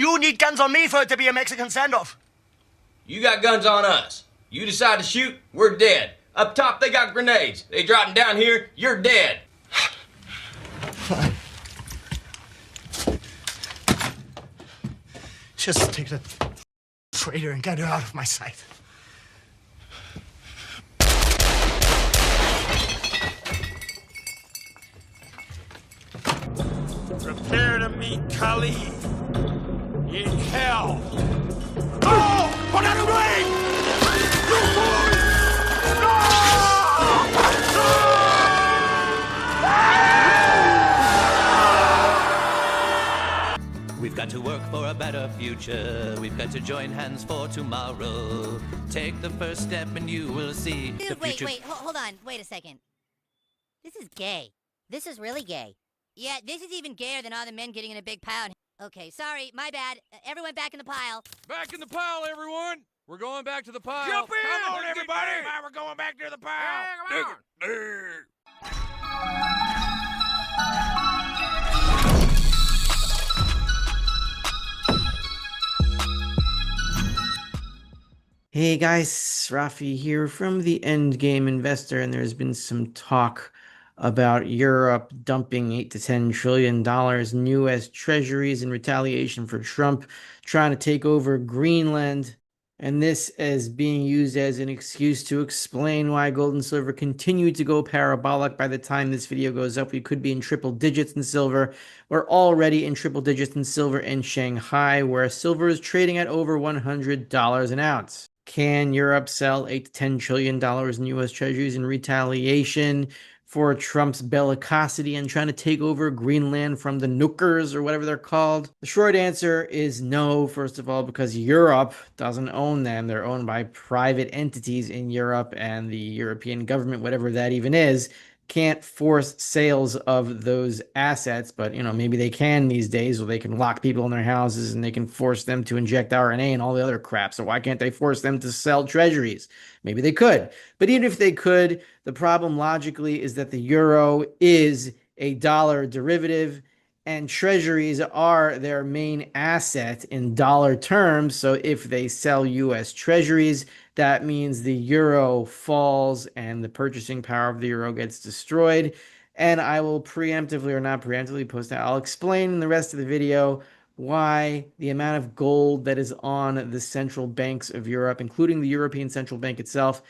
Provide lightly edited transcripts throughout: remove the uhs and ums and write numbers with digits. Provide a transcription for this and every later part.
You need guns on me for it to be a Mexican standoff. You got guns on us. You decide to shoot, we're dead. Up top, they got grenades. They drop them down here, you're dead. Fine. Just take the traitor and get her out of my sight. Prepare to meet Kali in hell. Oh! Put out a blade! We've got to work for a better future. We've got to join hands for tomorrow. Take the first step and you will see. Dude, wait, hold on. Wait a second. This is gay. This is really gay. Yeah, this is even gayer than all the men getting in a big pile. Okay, sorry, my bad. Everyone back in the pile. Back in the pile, everyone! We're going back to the pile. Jump in! Come on, everybody! We're going back to the pile. Come on. Hey guys, Rafi here from the Endgame Investor, and there's been some talk about Europe dumping $8 to $10 trillion in U.S. treasuries in retaliation for Trump trying to take over Greenland, and this is being used as an excuse to explain why gold and silver continue to go parabolic. By the time this video goes up, we could be in triple digits in silver. We're already in triple digits in silver in Shanghai, where silver is trading at over $100 an ounce. Can Europe sell $8 to $10 trillion in U.S. treasuries in retaliation for Trump's bellicosity and trying to take over Greenland from the Nookers or whatever they're called? The short answer is no, first of all, because Europe doesn't own them. They're owned by private entities in Europe, and the European government, whatever that even is, can't force sales of those assets. But maybe they can these days, or they can lock people in their houses and they can force them to inject RNA and all the other crap. So why can't they force them to sell treasuries? Maybe they could. But even if they could, the problem logically is that the euro is a dollar derivative and treasuries are their main asset in dollar terms. So if they sell US treasuries, that means the euro falls and the purchasing power of the euro gets destroyed. And I will preemptively or not preemptively post that. I'll explain in the rest of the video why the amount of gold that is on the central banks of Europe, including the European Central Bank itself,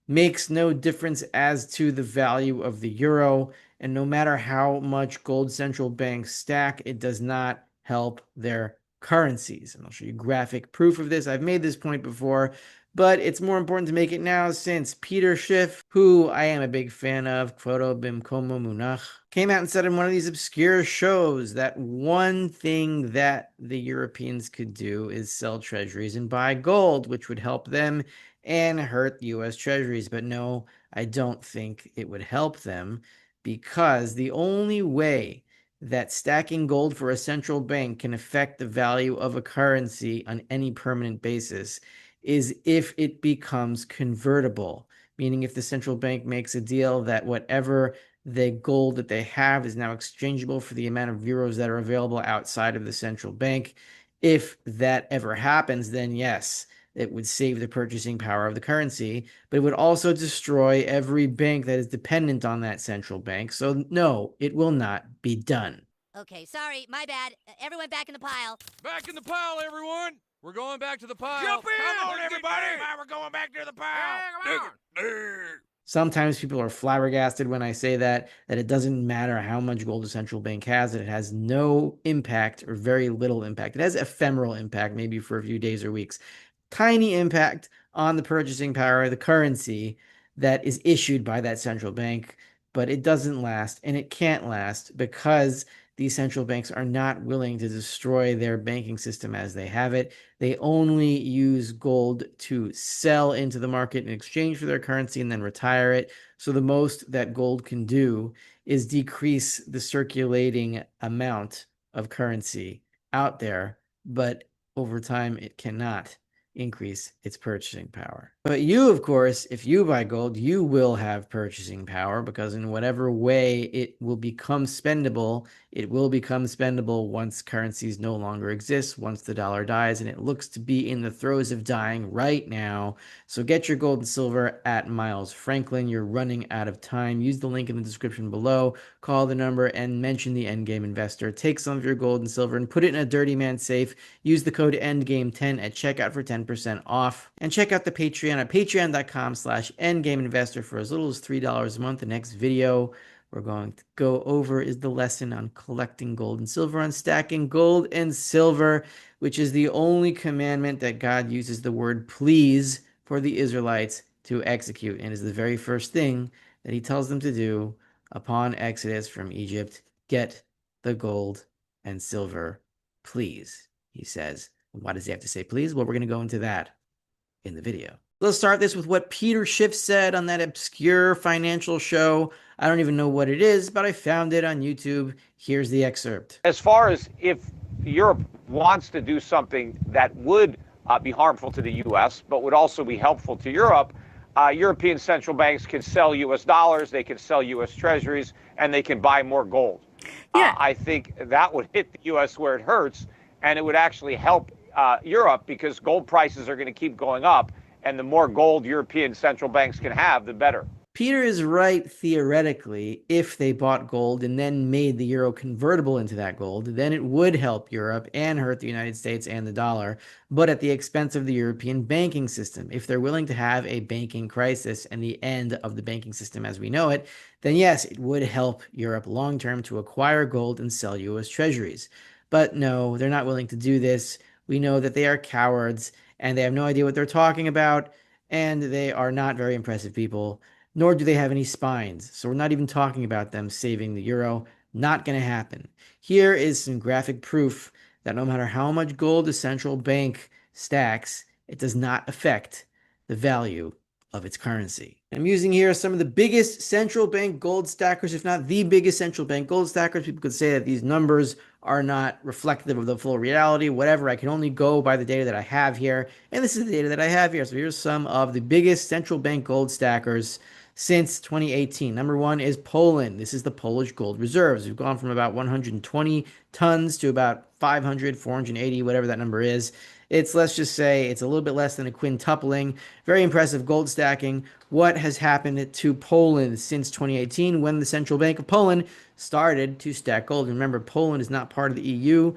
makes no difference as to the value of the euro. And no matter how much gold central banks stack, it does not help their currencies. And I'll show you graphic proof of this. I've made this point before, but it's more important to make it now since Peter Schiff, who I am a big fan of, Kvoto Bimkomo Munach, came out and said in one of these obscure shows that one thing that the Europeans could do is sell treasuries and buy gold, which would help them and hurt U.S. treasuries. But no, I don't think it would help them, because the only way that stacking gold for a central bank can affect the value of a currency on any permanent basis is if it becomes convertible, meaning if the central bank makes a deal that whatever the gold that they have is now exchangeable for the amount of euros that are available outside of the central bank. If that ever happens, then yes, it would save the purchasing power of the currency, but it would also destroy every bank that is dependent on that central bank. So no, it will not be done. Okay, sorry, my bad. Everyone back in the pile. Back in the pile, everyone! We're going back to the pile. Jump in! Come on, everybody! We're going back to the pile. Come on. Sometimes people are flabbergasted when I say that it doesn't matter how much gold a central bank has, that it has no impact or very little impact. It has ephemeral impact, maybe for a few days or weeks. Tiny impact on the purchasing power of the currency that is issued by that central bank, but it doesn't last, and it can't last because these central banks are not willing to destroy their banking system as they have it. They only use gold to sell into the market in exchange for their currency and then retire it. So the most that gold can do is decrease the circulating amount of currency out there, but over time it cannot increase its purchasing power. But you, of course, if you buy gold, you will have purchasing power, because in whatever way it will become spendable, it will become spendable once currencies no longer exist, once the dollar dies, and it looks to be in the throes of dying right now. So get your gold and silver at Miles Franklin. You're running out of time. Use the link in the description below, call the number, and mention the Endgame Investor. Take some of your gold and silver and put it in a dirty man safe. Use the code ENDGAME10 at checkout for 10% off. And check out the Patreon at patreon.com/endgameinvestor for as little as $3 a month. The next video we're going to go over is the lesson on collecting gold and silver, on stacking gold and silver, which is the only commandment that God uses the word please for the Israelites to execute, and is the very first thing that he tells them to do upon exodus from Egypt. Get the gold and silver, please, he says. Why does he have to say please? Well, we're going to go into that in the video. Let's start this with what Peter Schiff said on that obscure financial show. I don't even know what it is, but I found it on YouTube. Here's the excerpt. As far as if Europe wants to do something that would be harmful to the U.S., but would also be helpful to Europe, European central banks can sell U.S. dollars, they can sell U.S. treasuries, and they can buy more gold. Yeah. I think that would hit the U.S. where it hurts, and it would actually help Europe, because gold prices are going to keep going up, and the more gold European central banks can have, the better. Peter is right theoretically. If they bought gold and then made the euro convertible into that gold, then it would help Europe and hurt the United States and the dollar, but at the expense of the European banking system. If they're willing to have a banking crisis and the end of the banking system as we know it, then yes, it would help Europe long term to acquire gold and sell U.S. treasuries. But no, they're not willing to do this. We know that they are cowards and they have no idea what they're talking about, and they are not very impressive people, nor do they have any spines. So we're not even talking about them saving the euro. Not going to happen. Here is some graphic proof that no matter how much gold the central bank stacks, it does not affect the value of its currency. I'm using here some of the biggest central bank gold stackers, if not the biggest central bank gold stackers. People could say that these numbers are not reflective of the full reality, whatever. I can only go by the data that I have here, and this is the data that I have here. So here's some of the biggest central bank gold stackers since 2018. Number one is Poland. This is the Polish gold reserves. We've gone from about 120 tons to about 500, 480, whatever that number is. It's, let's just say, it's a little bit less than a quintupling. Very impressive gold stacking. What has happened to Poland since 2018 when the Central Bank of Poland started to stack gold? Remember, Poland is not part of the EU.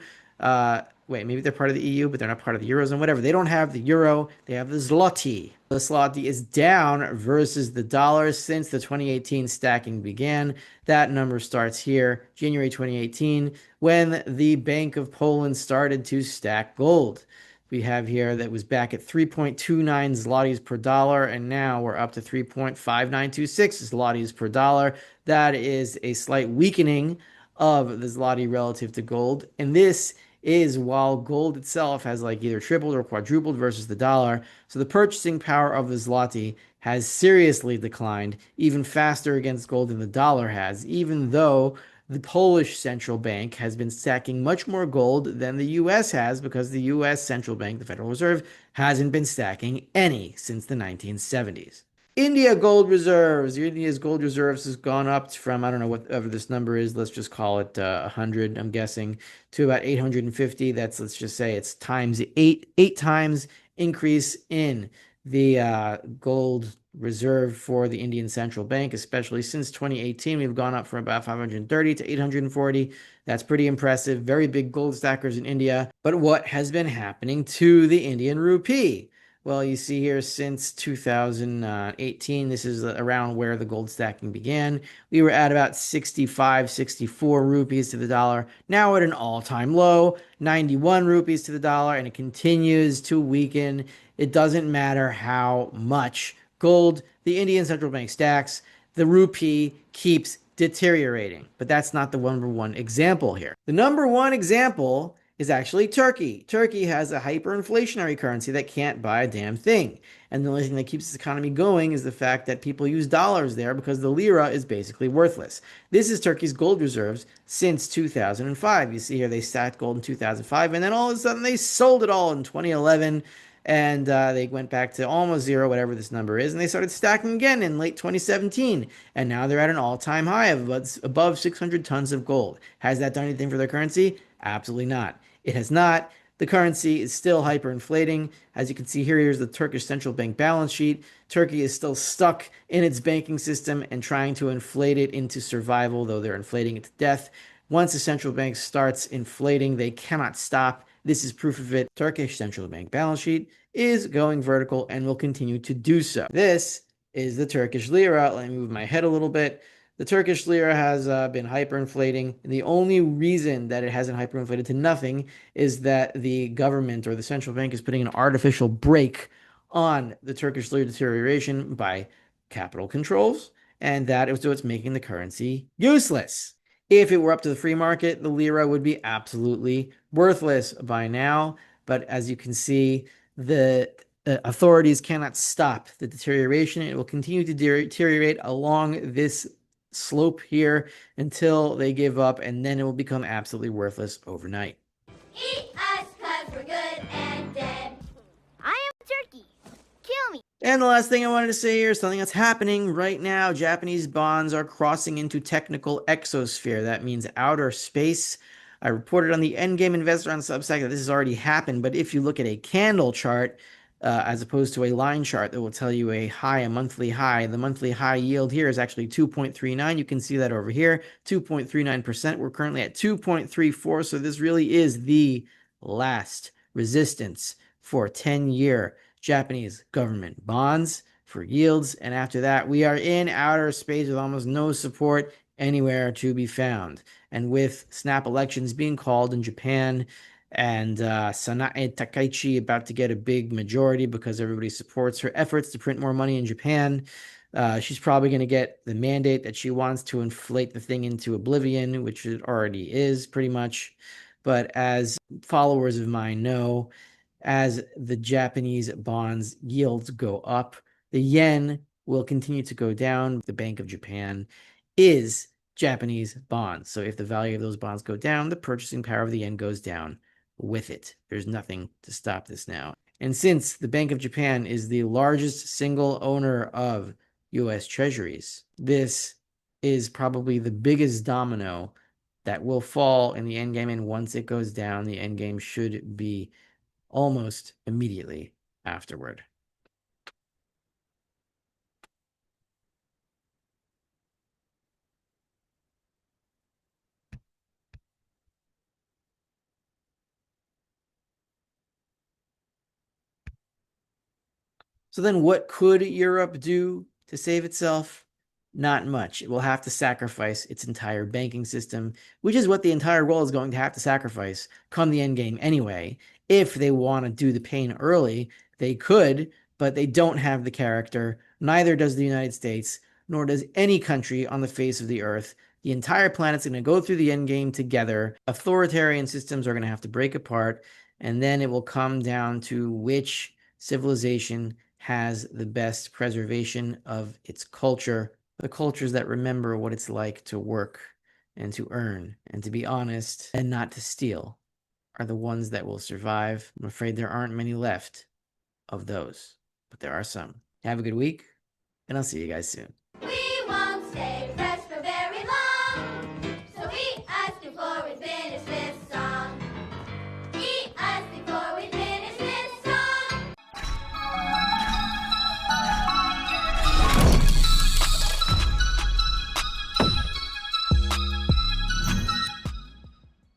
Wait, maybe they're part of the EU, but they're not part of the Eurozone, whatever. They don't have the euro. They have the zloty. The zloty is down versus the dollar since the 2018 stacking began. That number starts here, January 2018, when the Bank of Poland started to stack gold. We have here that was back at 3.29 zlotys per dollar, and now we're up to 3.5926 zlotys per dollar. That is a slight weakening of the zloty relative to gold, and this is while gold itself has like either tripled or quadrupled versus the dollar. So the purchasing power of the zloty has seriously declined, even faster against gold than the dollar has, even though the Polish central bank has been stacking much more gold than the U.S. has, because the U.S. central bank, the Federal Reserve, hasn't been stacking any since the 1970s. India gold reserves. India's gold reserves has gone up from, I don't know whatever this number is, let's just call it 100, I'm guessing, to about 850. That's, let's just say it's times eight times increase in the gold reserve for the Indian Central Bank, especially since 2018. We've gone up from about 530 to 840. That's pretty impressive. Very big gold stackers in India. But what has been happening to the Indian rupee? Well, you see here since 2018, this is around where the gold stacking began. We were at about 65, 64 rupees to the dollar. Now at an all-time low, 91 rupees to the dollar, and it continues to weaken. It doesn't matter how much gold the Indian Central Bank stacks, the rupee keeps deteriorating. But that's not the number one example here. The number one example is actually Turkey. Turkey has a hyperinflationary currency that can't buy a damn thing. And the only thing that keeps its economy going is the fact that people use dollars there, because the lira is basically worthless. This is Turkey's gold reserves since 2005. You see here they stacked gold in 2005, and then all of a sudden they sold it all in 2011. And they went back to almost zero, whatever this number is, and they started stacking again in late 2017. And now they're at an all-time high of above 600 tons of gold. Has that done anything for their currency? Absolutely not. It has not. The currency is still hyperinflating. As you can see here, here's the Turkish central bank balance sheet. Turkey is still stuck in its banking system and trying to inflate it into survival, though they're inflating it to death. Once the central bank starts inflating, they cannot stop. This is proof of it. Turkish central bank balance sheet is going vertical and will continue to do so. This is the Turkish lira. Let me move my head a little bit. The Turkish lira has been hyperinflating. The only reason that it hasn't hyperinflated to nothing is that the government or the central bank is putting an artificial brake on the Turkish lira deterioration by capital controls, and that is what's making the currency useless. If it were up to the free market, the lira would be absolutely worthless by now. But as you can see, the authorities cannot stop the deterioration. It will continue to deteriorate along this slope here until they give up, and then it will become absolutely worthless overnight. Eat us 'cause we're good and dead. I am a turkey. Kill me. And the last thing I wanted to say here is something that's happening right now. Japanese bonds are crossing into technical exosphere. That means outer space. I reported on the Endgame Investor on Substack that this has already happened, but if you look at a candle chart, as opposed to a line chart that will tell you a high, a monthly high, the monthly high yield here is actually 2.39. You can see that over here, 2.39%. We're currently at 2.34, so this really is the last resistance for 10-year Japanese government bonds for yields. And after that, we are in outer space with almost no support anywhere to be found. And with snap elections being called in Japan, and Sanae Takaichi about to get a big majority because everybody supports her efforts to print more money in Japan. She's probably going to get the mandate that she wants to inflate the thing into oblivion, which it already is pretty much. But as followers of mine know, as the Japanese bonds yields go up, the yen will continue to go down. The Bank of Japan is Japanese bonds. So if the value of those bonds go down, the purchasing power of the yen goes down with it. There's nothing to stop this now. And since the Bank of Japan is the largest single owner of U.S. Treasuries, this is probably the biggest domino that will fall in the endgame. And once it goes down, the endgame should be almost immediately afterward. So then what could Europe do to save itself? Not much. It will have to sacrifice its entire banking system, which is what the entire world is going to have to sacrifice come the end game anyway. If they want to do the pain early, they could, but they don't have the character. Neither does the United States, nor does any country on the face of the earth. The entire planet's going to go through the end game together. Authoritarian systems are going to have to break apart, and then it will come down to which civilization has the best preservation of its culture. The cultures that remember what it's like to work and to earn and to be honest and not to steal are the ones that will survive. I'm afraid there aren't many left of those, but there are some. Have a good week, and I'll see you guys soon. We won't stay.